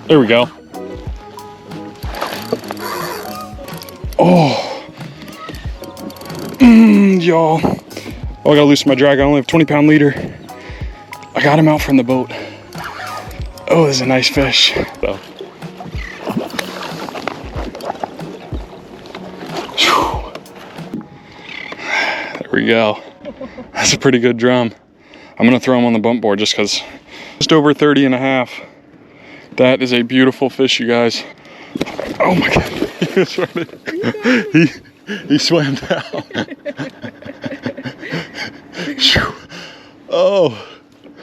There we go. Oh. Y'all. Oh, I gotta loosen my drag. I only have 20-pound leader. I got him out from the boat. Oh, this is a nice fish. So. There we go. That's a pretty good drum. I'm gonna throw him on the bump board just because. Just over 30 and a half. That is a beautiful fish, you guys. Oh my God. He swam down. Oh.